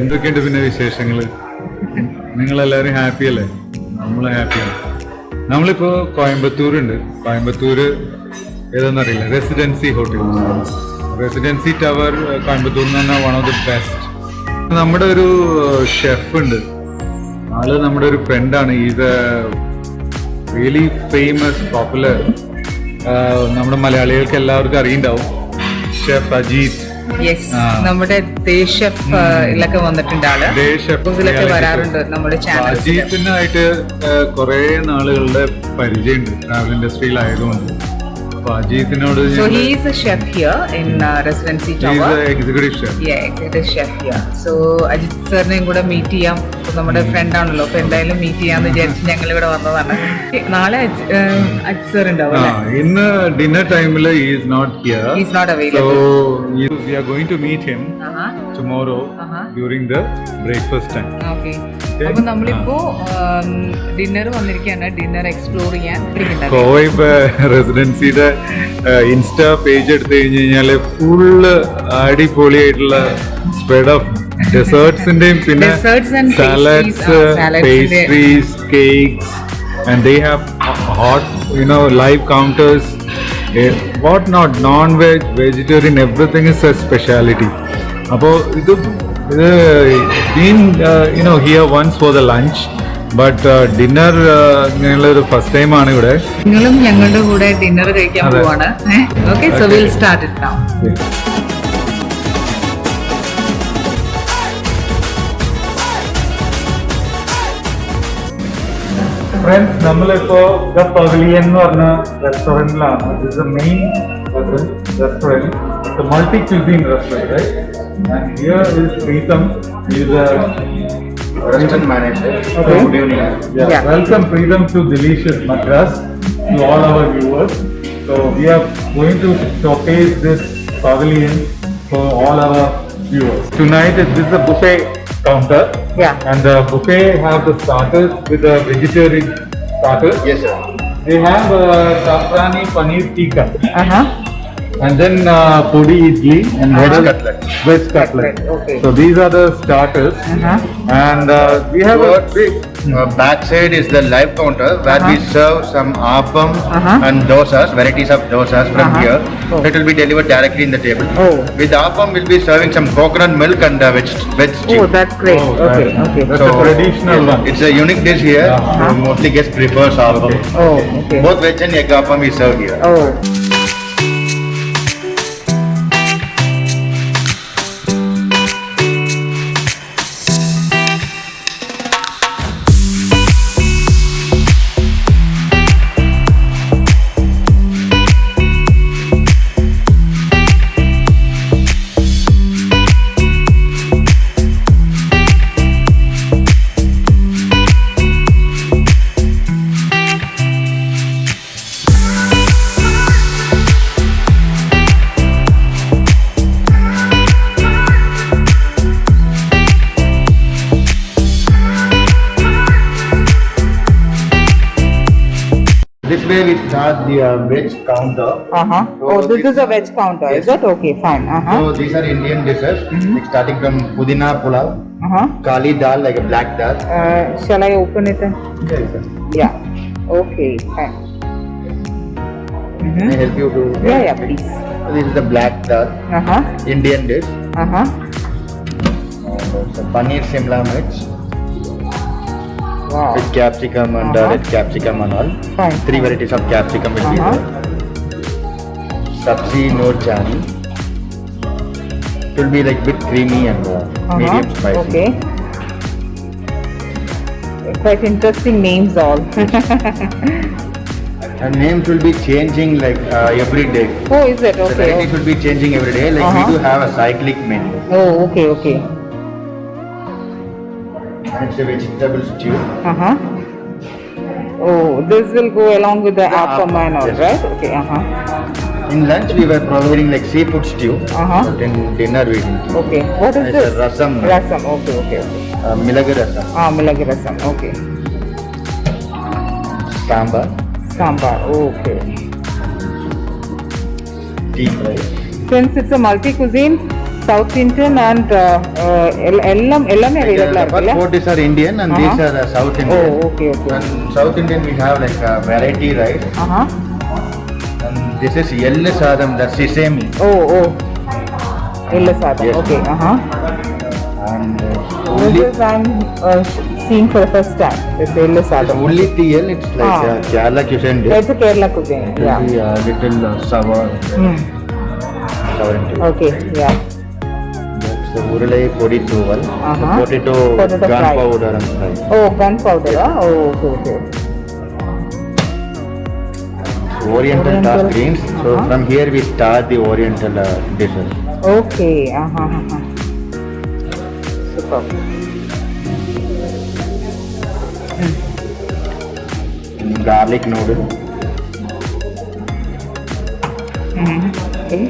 എന്തൊക്കെയുണ്ട് പിന്നെ വിശേഷങ്ങള്? നിങ്ങളെല്ലാവരും ഹാപ്പി അല്ലേ? നമ്മൾ ഹാപ്പിയാണ്. നമ്മളിപ്പോ കോയമ്പത്തൂരുണ്ട്. കോയമ്പത്തൂര് ഏതെന്നറിയില്ല, residency hotel, residency tower Coimbatore എന്ന് പറഞ്ഞാൽ വൺ ഓഫ് ദി ബെസ്റ്റ്. നമ്മുടെ ഒരു ഷെഫ് ഉണ്ട്, ആള് നമ്മുടെ ഒരു ഫ്രണ്ടാണ്. Is A really famous popular, നമ്മുടെ മലയാളികൾക്ക് എല്ലാവർക്കും അറിയുണ്ടാവും, ഷെഫ് അജീത്. നമ്മുടെ ദേശൊക്കെ വന്നിട്ടുണ്ട് ആള്, ദേശൊക്കെ വരാറുണ്ട് നമ്മുടെ ചാനൽ. അജീത്തിനായിട്ട് കുറെ നാളുകളുടെ പരിചയമുണ്ട് travel ഇൻഡസ്ട്രിയിലായതുകൊണ്ട്. അജീത്തിനോട് so he is a chef here in residency tower. He is an executive chef. Yeah, executive chef here. So Ajith സാറിനെയും കൂടെ മീറ്റ് ചെയ്യാം. നമ്മുടെ ഫ്രണ്ട് ആണല്ലോ, അപ്പൊ എന്തായാലും മീറ്റ് ചെയ്യാന്ന് വിചാരിച്ച് ഞങ്ങൾ ഇവിടെ വന്നതാണ്. നാളെ അജിത് സാർ ഉണ്ടാവും അല്ലേ? ഇന്ന് ഡിന്നർ ടൈമിൽ he is not here. He is not available. So we are going to meet him tomorrow during the breakfast time. Okay. അപ്പൊ നമ്മളിപ്പോ ഡിന്നർ വന്നിരിക്കുകയാണ്, ഡിന്നർ എക്സ്പ്ലോർ ചെയ്യാൻ. കോവൈ റെസിഡൻസിയുടെ ഇൻസ്റ്റാ പേജ് എടുത്തു കഴിഞ്ഞ് കഴിഞ്ഞാല് ഫുള്ള് അടിപൊളിയായിട്ടുള്ള സ്പ്രെഡ് ഓഫ് ഡെസേർട്സിന്റെയും പിന്നെ salads, pastries, cakes, and they have hot live counters, what not, non veg, vegetarian, everything is a speciality. അപ്പോൾ ഇത് been here once for the lunch, but dinner ഞങ്ങളൊരു first time ആണ് ഇവിടെ. നിങ്ങളും ഞങ്ങളുടെ കൂടെ ഡിന്നർ കഴിക്കാൻ പോവാണ്. Okay, so will start it now. Friends, നമ്മളിപ്പോ ദ പവലിയൻ എന്ന് പറഞ്ഞ റെസ്റ്റോറന്റിലാണ്. This is the main restaurant, the multi cuisine restaurant, right? And here is Preetham. He is a restaurant manager. Okay. Good evening. Yeah. Welcome Preetham to Delicious Madras, to all our viewers. So we are going to showcase this pavilion for all our viewers. Tonight this is a buffet counter. Yeah. And the buffet have the starters with the vegetarian starters. Yes, sir. They have Safrani Paneer Tikka. And then puri idli and veg cutlet. Okay. So these are the starters. And we have a big backside is the live counter where we serve some appam and dosas, varieties of dosas from here. Oh. It will be delivered directly in the table. Oh. With appam, we'll be serving some coconut milk and veg stew. Oh, that's great. Oh, Okay. That's a traditional one. It's a unique dish here. Mostly guests prefers appam. Oh, okay. Both veg and egg appam we serve here. Oh. This way we start the veg counter. Oh, this is a veg counter, is it? Okay, fine. So these are Indian dishes, like starting from pudina pulao, kali dal, like a black dal. Shall I open it? Yes, sir. Yeah. Okay, fine. Can I help you to? Yeah, please. This is the black dal, Indian dish. So paneer shimla mirch Wow. with capsicum and red capsicum and all. Fine. 3 varieties of capsicum will be there. Sabzi noor chani. It will be like bit creamy and medium spicy. Okay. Quite interesting names all. And names will be changing like every day. Oh, is it? The Okay. varieties will be changing every day. Like we do have a cyclic menu. Oh, okay. And it's a vegetable stew. Oh, this will go along with the appam and all, Yes. right? Okay. In lunch we were providing like seafood stew. But in dinner we didn't. Okay. What is It's this? a rasam. Rasam. Okay. Milaga rasam. Milagi rasam. Okay. Sambar. Sambar. Okay. Tea fry. Since it's a multi-cuisine, South Indian and எல்லாமே available The இருக்குல்ல? first 4 dishes are Indian and these are South Indian. Oh, okay, okay. And South Indian we have like variety rice. And this is yellow sadam, that's sesame. Oh. Illa sadam. Yes. Okay, And This is I'm seeing for the first time. It's illa sadam. only TL, it's like Kerala cuisine dish. It's a Kerala cuisine. It will be a little sour into it. Okay, yeah. That's the uralai podi tuval. Potato Potato fry. gunpowder and fry. Oh, gunpowder. Okay. Oriental dark greens. So from here we start the Oriental dishes. Okay, Super. Garlic noodle. Okay.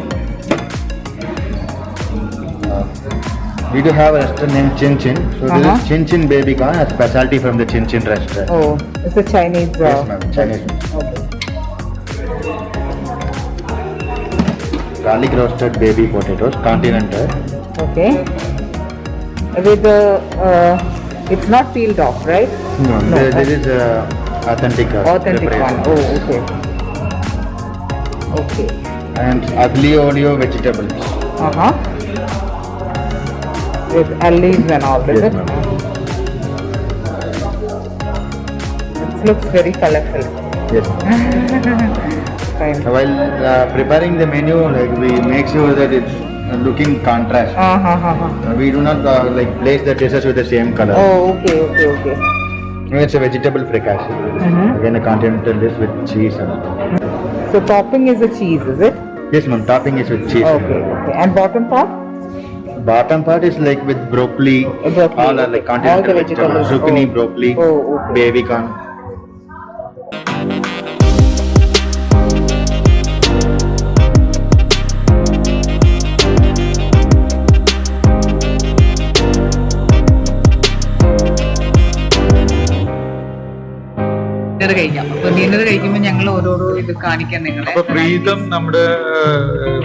We do have a restaurant named Chin Chin. So this is Chin Chin baby corn, a specialty from the Chin Chin restaurant. Oh, it's a Chinese. Yes, ma'am, Chinese. Okay. Garlic roasted baby potatoes, continental. Okay. With the, it's not peeled off, right? No, this is authentic. Authentic one. preparation. Oh, okay. Okay. And aglio olio vegetables. With olives and all, is Yes, it? ma'am. It looks very colorful. Yes. Fine. While preparing the menu, like we make sure that it's looking contrast. We do not like place the dishes with the same color. Oh, okay. It's a vegetable fricassee. Again, a continental dish with cheese. So topping is a cheese, is it? Yes, ma'am. Topping is with cheese. Okay. And bottom part? Bottom part is like with broccoli. Broccoli, All are like okay. All the continental vegetables. vegetables. Zucchini, Oh. broccoli, Oh, okay. baby corn. Dinner കഴിക്കാം. അപ്പൊ dinner കഴിക്കുമ്പോൾ ഞങ്ങൾ ഓരോരോ ഇത് കാണിക്കാൻ നിങ്ങളെ. അപ്പൊ പ്രീതം നമ്മുടെ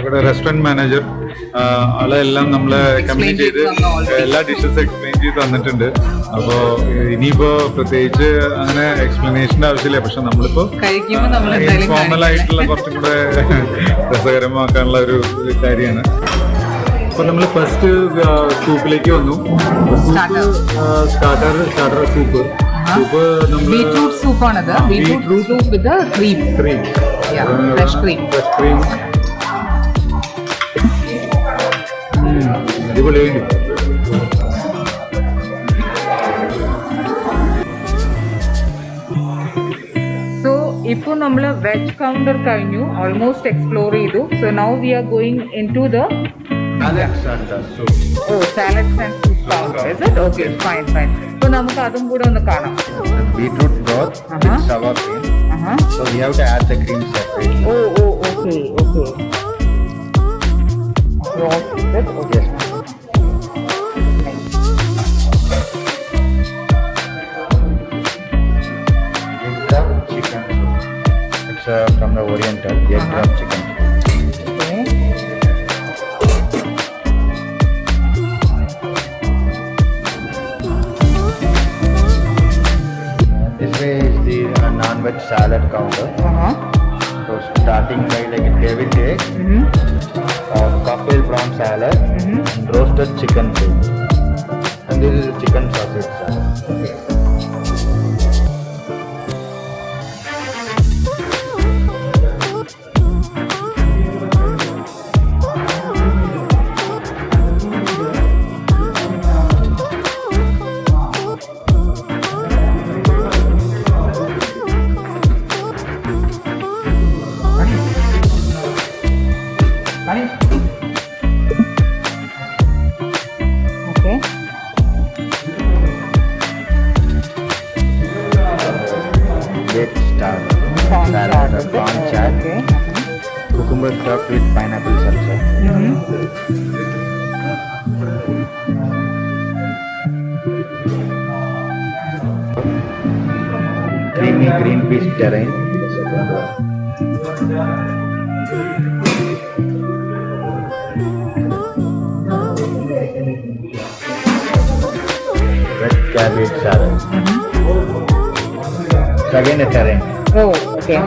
ഇവിടെ റെസ്റ്റോറന്റ് മാനേജർ ആളെല്ലാം നമ്മളെ കമ്മ്യൂണിക്കേറ്റ് ചെയ്ത് എല്ലാ ഡിഷസ് എക്സ്പ്ലെയിൻ ചെയ്ത് തന്നിട്ടുണ്ട്. അപ്പോ ഇനിയിപ്പോ പ്രത്യേകിച്ച് അങ്ങനെ എക്സ്പ്ലനേഷന്റെ ആവശ്യമില്ല. പക്ഷെ നമ്മളിപ്പോ കഴിക്കുമ്പോൾ നമ്മൾ എന്തായാലും ഇൻഫോർമൽ ആയിട്ടുള്ള കുറച്ചും കൂടെ രസകരമാക്കാനുള്ള ഒരു കാര്യമാണ്. അപ്പൊ നമ്മൾ ഫസ്റ്റ് സൂപ്പിലേക്ക് വന്നു. സ്റ്റാർട്ടർ സൂപ്പ് നമ്മൾ ബീറ്റ്റൂട്ട് സൂപ്പാണത്. Beetroot soup with cream. Fresh cream. അടിപൊളിയായിട്ട് സോ ഇപ്പോൾ നമ്മൾ വെജ് കൗണ്ടർ കഴിഞ്ഞു, ഓൾമോസ്റ്റ് എക്സ്പ്ലോർ ചെയ്തു. So now we are going in to the salads and soup counter. Is it? Okay, fine. So നമുക്ക് അതും കൂടെ ഒന്ന് കാണാം. Beetroot broth with sour cream. So we have to add the cream separately. Okay. Broth, is it? Okay. Yes. Egg crab chicken. It's from the Oriental. Egg crab chicken. Okay. This way is the non-veg salad counter. So starting by like a David egg, cocktail prawn salad, and roasted chicken soup. And this is chicken sausage salad. Okay. Baked star Prawn salad, chaat, or is it? prawn chat, Okay. cucumber stuffed with pineapple salsa. Creamy green peas terrine. cabbage salad. So again a terrain. Oh, okay.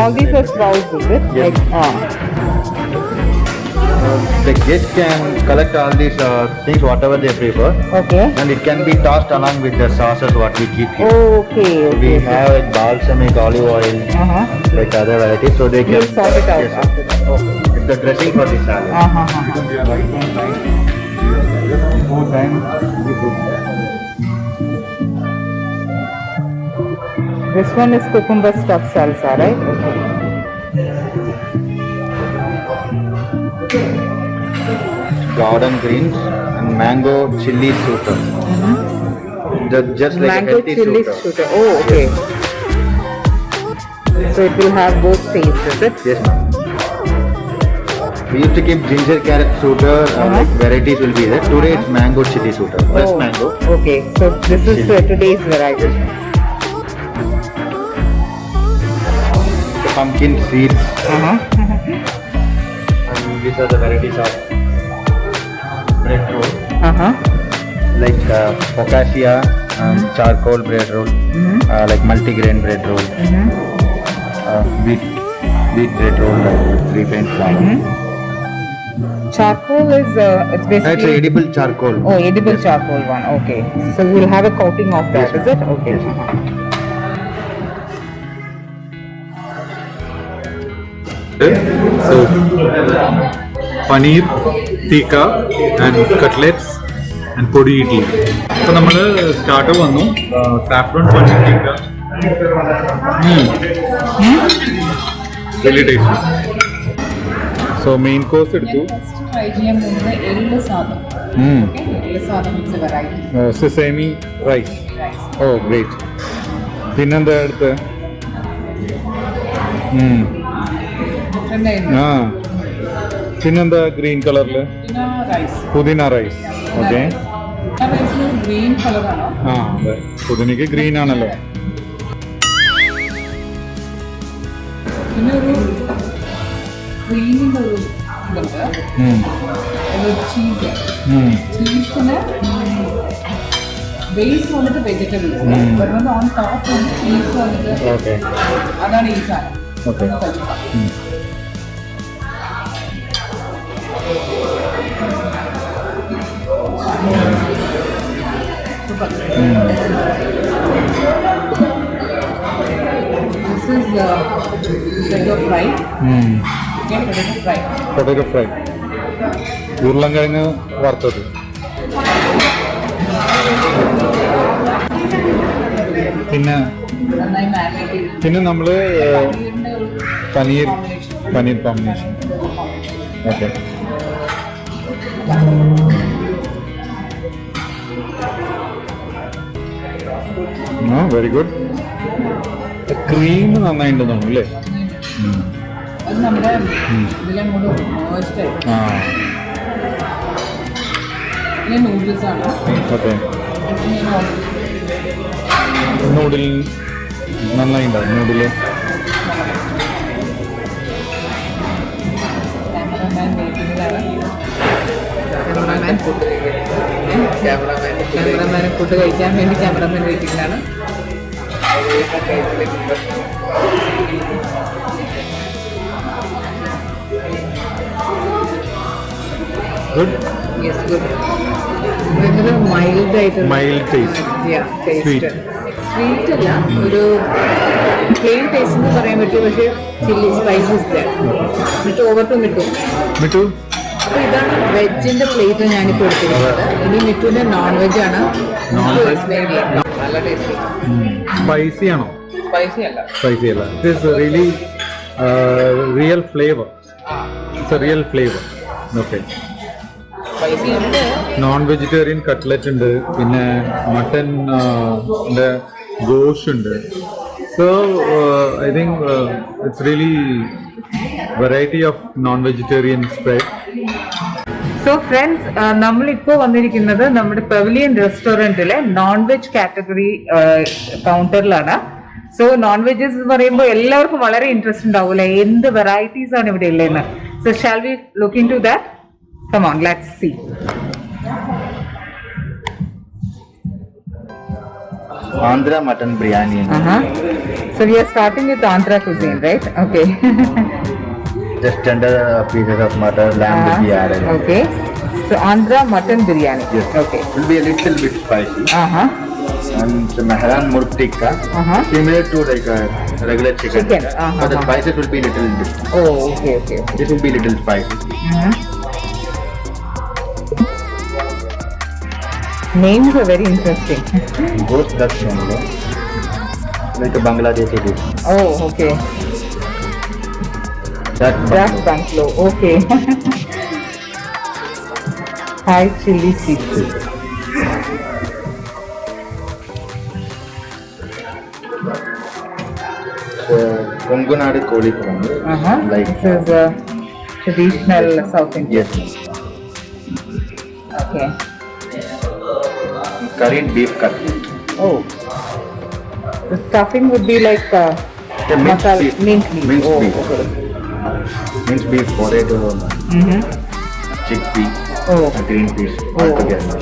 All these are sprouts, is it? Yes. The guest can collect all these things whatever they prefer, Okay. and it can be tossed along with the sauces what we keep here. Okay, We okay. have like balsamic, olive oil, Uh-huh. like other varieties, so they can You'll sort it out Yes, after that. Okay. it's the dressing for the salad. This one is cucumber stuffed salsa, right? Okay. Garden greens and mango chili souter. Just like Mango a healthy chili souter. souter. Oh, okay. So it will have both tastes, is it? Yes, ma'am. We used to keep ginger carrot souter, like varieties will be there. Today it's mango chili souter, fresh Oh, mango. Okay, so this is today's variety. The pumpkin seeds, Uh-huh. and these are the varieties of bread roll, Uh-huh. like focaccia, charcoal bread roll, like multigrain bread roll, wheat bread roll, like 3 paint flour. Charcoal is it's It's basically edible charcoal. oh, edible charcoal one. Okay, so we'll have a coating of that, Yes, is it? Okay. So paneer tikka and cutlets and പൊടി ഇഡ്ഡലി. അപ്പോൾ നമ്മൾ starter വന്നു saffron paneer tikka. വലിയ taste. So main course എടുത്തു. Try ചെയ്യാൻ പോകുന്നത് എള്ള് സാദം. എള്ള് സാദം it's a variety. Sesame rice. Oh great. പിന്നെന്താ അടുത്ത്? ആ പിന്നെന്താ ഗ്രീൻ കളറില്? പുതിന റൈസ്. ഓക്കെ. ഗ്രീൻ കളറാണോ? ആ അതെ, പുതിനയ്ക്ക് ഗ്രീൻ ആണല്ലോ. പിന്നെ ഒരു ക്രീമിന്റെ ഒരു ഇതുണ്ട്. ചീസ്. ചീസിന് ബേസ് വന്നിട്ട് വെജിറ്റബിൾസ് വരുന്നത് ഓൺ ടോപ്പ് വന്നിട്ട് ചീസ് വന്നിട്ട് Okay. അതാണ് ഈ സാധനം. Okay. This is potato fry. Okay, potato fry. Potato fry, ഉരുളൻകിഴങ്ങ് വറുത്തത്. പിന്നെ നന്നായി മാരിനേറ്റ് ചെയ്ത് പിന്നെ നമ്മൾ പനീറിന്റെ ഒരു paneer combination. Paneer combination. Okay. Very good. Cream നന്നായിട്ട് തോന്നുന്നു അല്ലേ? അത് നമ്മുടെ ഇതിലങ്ങോട്ട് merged ആയി. ആ പിന്നെ നൂഡിൽസ് ആണ്. ഓക്കെ. നൂഡിൽ നന്നായിട്ടുണ്ടാവും. നൂഡില് ക്യാമറമാൻ ഫുഡ് കഴിക്കാൻ വേണ്ടി ക്യാമറമാൻ വെയിറ്റിംഗിലാണ്. ഗുഡ്. Yes good. ഭയങ്കര മൈൽഡ് ആയിട്ട് മൈൽഡ് ടേസ്റ്റ്. സ്വീറ്റ് അല്ല, ഒരു പ്ലെയിൻ ടേസ്റ്റ് എന്ന് പറയാൻ പറ്റും. പക്ഷേ ചില്ലി സ്പൈസസ് എന്നിട്ട് ഓവർട്ടും കിട്ടും. മിട്ടു അപ്പൊ ഇതാണ് വെജിന്റെ പ്ലേറ്റ് ഞാനിപ്പോൾ എടുത്തിരിക്കുന്നത്. ഇനി മിറ്റുവിന്റെ നോൺ വെജ് ആണ്. നല്ല ടേസ്റ്റ്. സ്പൈസി ആണോ? സ്പൈസി അല്ല. സ്പൈസി അല്ല. It is really real flavour. It's a real flavour. Okay. Spicy ഉണ്ട്. നോൺ വെജിറ്റേറിയൻ കട്ട്ലറ്റ് ഉണ്ട്, പിന്നെ മട്ടൻ ഗോഷ് ഉണ്ട്. So I think it's really variety of non vegetarian spread. So friends, നമ്മളിപ്പോൾ വന്നിരിക്കുന്നത് നമ്മുടെ പെവിലിയൻ റെസ്റ്റോറൻറ്റിലെ നോൺ വെജ് കാറ്റഗറി കൗണ്ടറിലാണ്. So non vegs എന്ന് പറയുമ്പോൾ എല്ലാവർക്കും വളരെ ഇൻട്രസ്റ്റ് ഉണ്ടാവില്ല എന്ത് വെറൈറ്റീസ് ആണ് ഇവിടെ ഉള്ളതെന്ന്. So shall we look into that? Come on, let's see. Andhra mutton biryani. So we are starting with Andhra cuisine, right? Okay. Just tender pieces of mutton, lamb will be added. Okay. So Andhra mutton biryani. Yes. Okay. It will be a little bit spicy. And the Mehran Murg tikka, similar to like a regular chicken. But the spices will be little different. Oh, okay, okay. This will be little spicy. Names are very interesting. Ghost duck mango, like a Bangladeshi dish. Oh, okay. Duck Duck bungalow. bungalow. Okay. Thai chili seafood. Kongunadu koli kurangu. Like This is a traditional South Indian. yes, Okay. curried beef cutlet. Oh. The stuffing would be like The minced masala, beef. minced meat. Minced Oh, beef. okay. Minced beef, potato, chickpea, Oh. and green peas Oh. all together.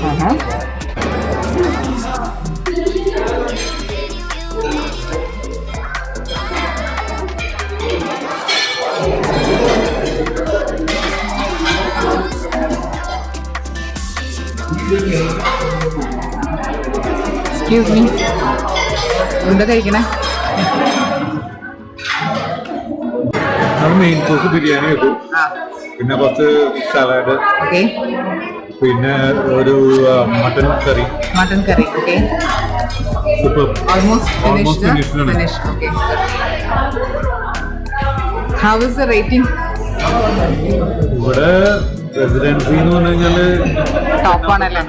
Excuse me. എന്താ കഴിക്കണേ? നമ്മൾ main course biryani വെക്കും, പിന്നെ കുറച്ച് salad, Okay. പിന്നെ ഒരു mutton curry. Mutton curry. Okay. Super. Almost Almost finished. finished. Finished. Okay. How is the rating? ഇവിടെ residency എന്ന് പറഞ്ഞു കഴിഞ്ഞാല് Top ആണല്ലേ?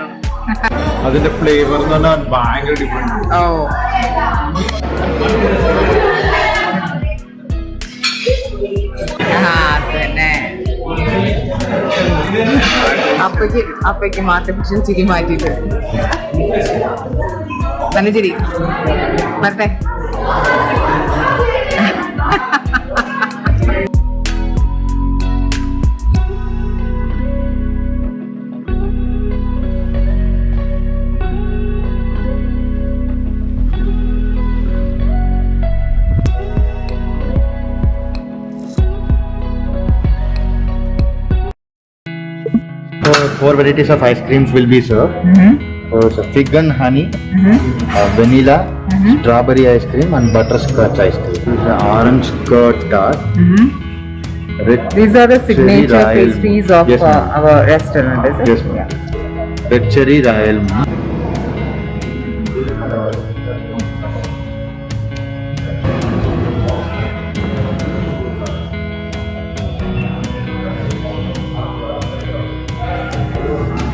അതിന്റെ ഫ്ലേവർ എന്ന് പറഞ്ഞാൽ ഭയങ്കര ഡിഫറെന്റ്. Oh. അതന്നെ. അപ്പയ്ക്ക് ആർട്ടിഫിഷ്യൽ ചിരി മാറ്റിയിട്ട് നല്ല ചിരി വരട്ടെ. Four varieties of ice creams will be served. So it's a fig and honey, vanilla, strawberry ice cream, and butterscotch ice cream. This is the orange curd tart. Red These are the signature cherry royal- pastries of Yes, ma'am. our restaurant, is it? Yes, ma'am. Red cherry royal.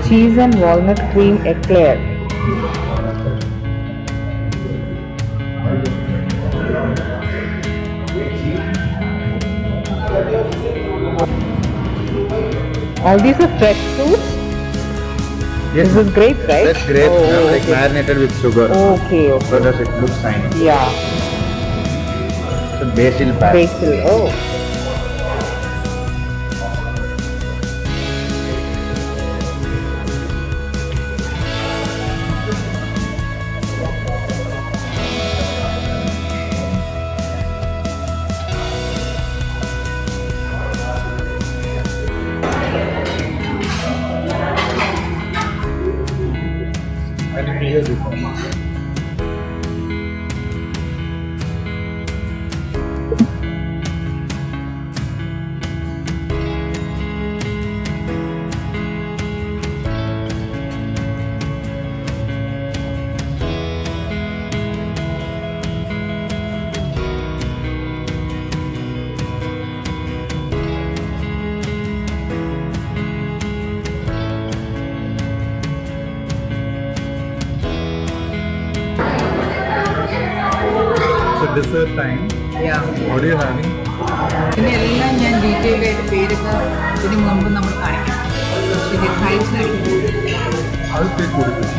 Cheese and walnut cream eclair. All these are fresh fruits? Yes, This is grapes, right? that's grapes, Oh, ma'am, like okay. marinated with sugar. Okay, okay. So does it look shiny? Yeah, So basil paste. basil. Oh. So dessert time. Yeah. What are you having? പിന്നെ എല്ലാം ഞാൻ detail ആയിട്ട് പേരൊക്കെ ഇതിന് മുൻപ് നമ്മൾ കാണിക്കാം. ഇത് കഴിച്ചായിട്ട് അത് കേക്ക് കൊടുക്കും.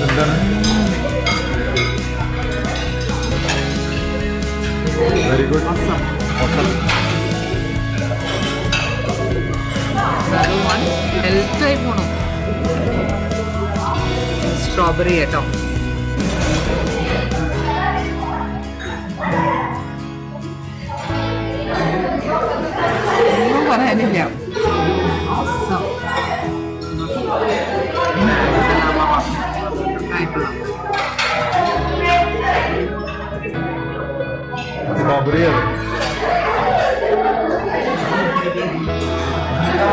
എന്താണ്? Very good. ഹെൽത്തായി പോണു. സ്ട്രോബെറി കേട്ടോ. ഒന്നും പറയാനില്ല. Awesome. Strawberry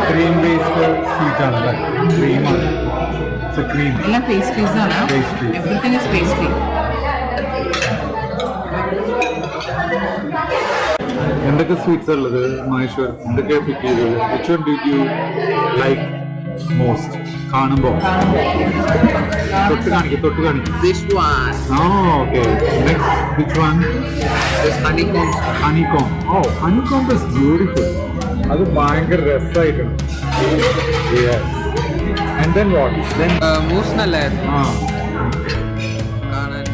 cream based sweet ആണ് അല്ലേ? ക്രീമാണ്. ക്രീം എല്ലാം പേസ്ട്രീസ് ആണ്. Pastry. Everything is pastry. എന്തൊക്കെ സ്വീറ്റ്സ് ഉള്ളത് മഹേശ്വർ? എന്തൊക്കെ പിക്ക് ചെയ്തത്? Which one did you like most? കാണുമ്പോൾ തൊട്ട് കാണിക്കും. This one okay. Next which one? is honeycomb. Honeycomb. Oh, honeycomb is beautiful. അത് ഭയങ്കര രസമായിട്ടുണ്ട്. And then what? Then mousse നല്ലായിരുന്നു ആ കാണാൻ.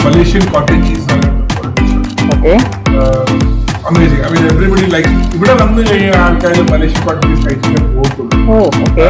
Malaysian cottage cheese ആണ്. Okay. Amazing. I mean, everybody likes. ഇവിടെ വന്നു കഴിഞ്ഞാൽ ആൾക്കാർ മലേഷ്യൻ cottage cheese കഴിച്ചിട്ട് പോകത്തുള്ളൂ. ഓ ഓക്കെ.